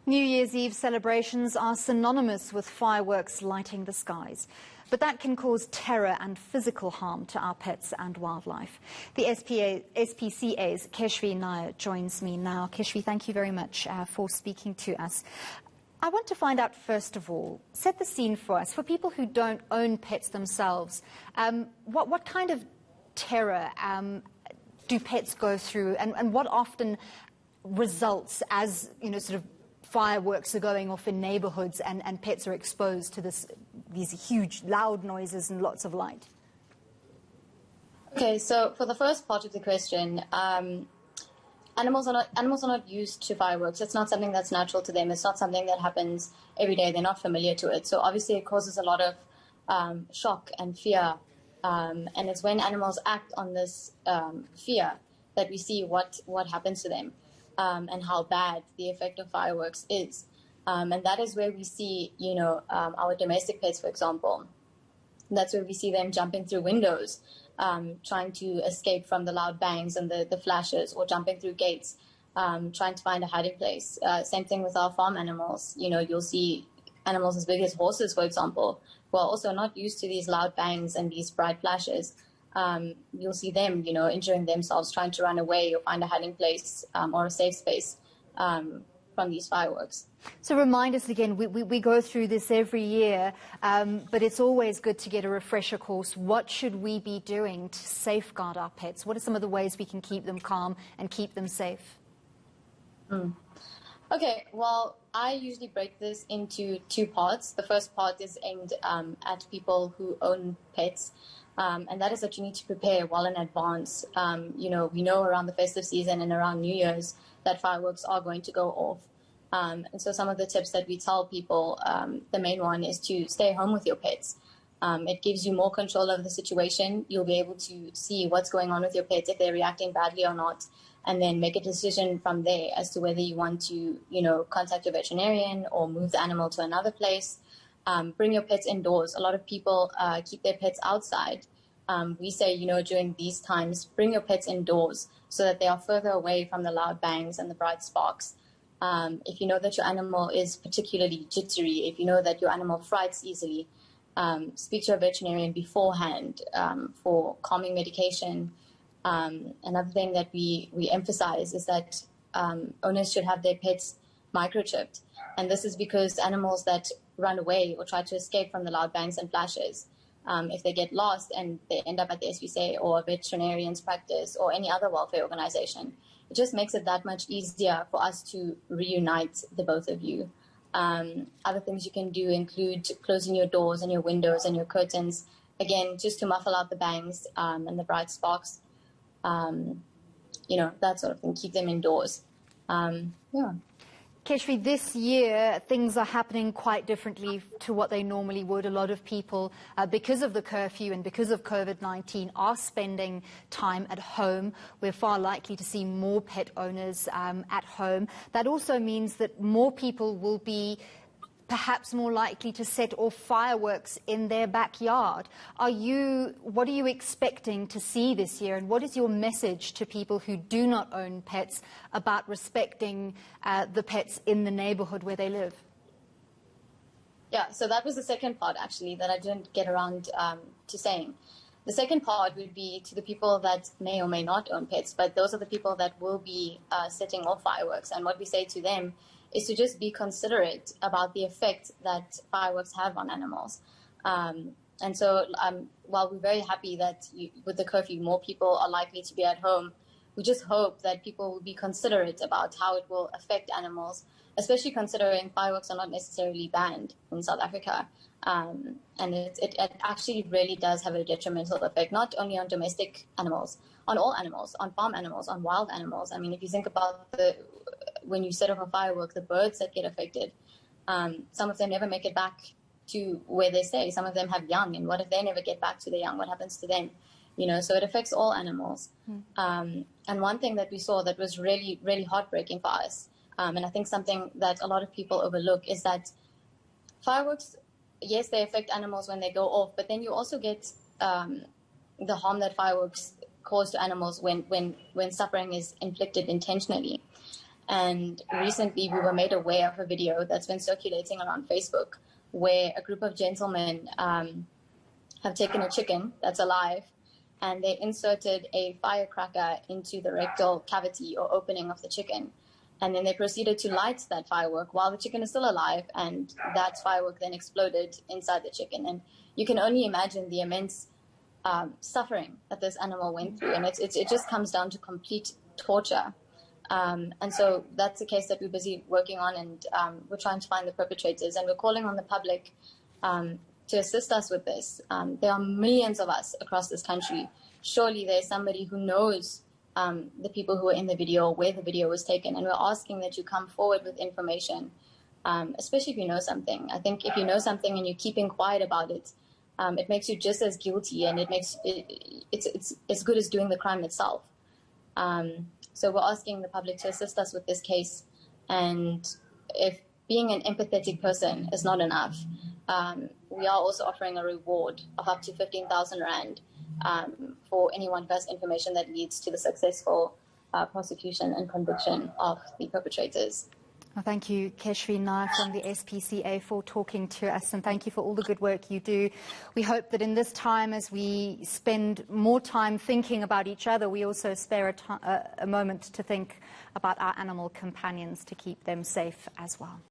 New Year's Eve celebrations are synonymous with fireworks lighting the skies. But that can cause terror and physical harm to our pets and wildlife. The SPCA's Keshvi Nair joins me now. Keshvi, thank you very much for speaking to us. I want to find out, first of all, set the scene for us. For people who don't own pets themselves, what kind of terror do pets go through, and what often results as, sort of fireworks are going off in neighborhoods and pets are exposed to these huge, loud noises and lots of light? Okay, so for the first part of the question, animals are not used to fireworks. It's not something that's natural to them. It's not something that happens every day. They're not familiar to it. So obviously it causes a lot of shock and fear. And it's when animals act on this fear that we see what happens to them. And how bad the effect of fireworks is. And that is where we see, our domestic pets, for example. That's where we see them jumping through windows, trying to escape from the loud bangs and the flashes, or jumping through gates, trying to find a hiding place. Same thing with our farm animals. You'll see animals as big as horses, for example, who are also not used to these loud bangs and these bright flashes. You'll see them, injuring themselves, trying to run away or find a hiding place or a safe space from these fireworks. So remind us again, we go through this every year, but it's always good to get a refresher course. What should we be doing to safeguard our pets? What are some of the ways we can keep them calm and keep them safe? Okay, well, I usually break this into two parts. The first part is aimed at people who own pets. And that is that you need to prepare well in advance. We know around the festive season and around New Year's that fireworks are going to go off. And so some of the tips that we tell people, the main one is to stay home with your pets. It gives you more control over the situation. You'll be able to see what's going on with your pets, if they're reacting badly or not, and then make a decision from there as to whether you want to, contact a veterinarian or move the animal to another place. Bring your pets indoors. A lot of people keep their pets outside. We say, during these times, bring your pets indoors so that they are further away from the loud bangs and the bright sparks. If you know that your animal is particularly jittery, if you know that your animal frights easily, speak to a veterinarian beforehand for calming medication. Another thing that we emphasize is that owners should have their pets microchipped. And this is because animals that run away or try to escape from the loud bangs and flashes, if they get lost and they end up at the SPCA or a veterinarian's practice or any other welfare organization, it just makes it that much easier for us to reunite the both of you. Other things you can do include closing your doors and your windows and your curtains, again, just to muffle out the bangs and the bright sparks, that sort of thing. Keep them indoors. Keshvi, this year things are happening quite differently to what they normally would. A lot of people, because of the curfew and because of COVID-19, are spending time at home. We're far likely to see more pet owners at home. That also means that more people will be perhaps more likely to set off fireworks in their backyard. What are you expecting to see this year, and what is your message to people who do not own pets about respecting the pets in the neighborhood where they live? Yeah, so that was the second part, actually, that I didn't get around to saying. The second part would be to the people that may or may not own pets, but those are the people that will be setting off fireworks. And what we say to them is to just be considerate about the effect that fireworks have on animals. And so while we're very happy that with the curfew, more people are likely to be at home, we just hope that people will be considerate about how it will affect animals, especially considering fireworks are not necessarily banned in South Africa. And it actually really does have a detrimental effect, not only on domestic animals, on all animals, on farm animals, on wild animals. I mean, if you think about when you set off a firework, the birds that get affected, some of them never make it back to where they stay. Some of them have young, and what if they never get back to the young? What happens to them? So it affects all animals. And one thing that we saw that was really, really heartbreaking for us, and I think something that a lot of people overlook, is that fireworks, yes, they affect animals when they go off, but then you also get the harm that fireworks cause to animals when suffering is inflicted intentionally. And recently we were made aware of a video that's been circulating around Facebook where a group of gentlemen have taken a chicken that's alive and they inserted a firecracker into the rectal cavity or opening of the chicken. And then they proceeded to light that firework while the chicken is still alive, and that firework then exploded inside the chicken. And you can only imagine the immense suffering that this animal went through. And it just comes down to complete torture. And so that's a case that we're busy working on, and we're trying to find the perpetrators, and we're calling on the public to assist us with this. There are millions of us across this country. Surely there's somebody who knows the people who were in the video, where the video was taken, and we're asking that you come forward with information, especially if you know something. I think if you know something and you're keeping quiet about it, it makes you just as guilty, and it's as good as doing the crime itself. So we're asking the public to assist us with this case, and if being an empathetic person is not enough, we are also offering a reward of up to 15,000 Rand for anyone who has information that leads to the successful prosecution and conviction of the perpetrators. Well, thank you, Keshvi, Nair from the SPCA, for talking to us, and thank you for all the good work you do. We hope that in this time, as we spend more time thinking about each other, we also spare a moment to think about our animal companions, to keep them safe as well.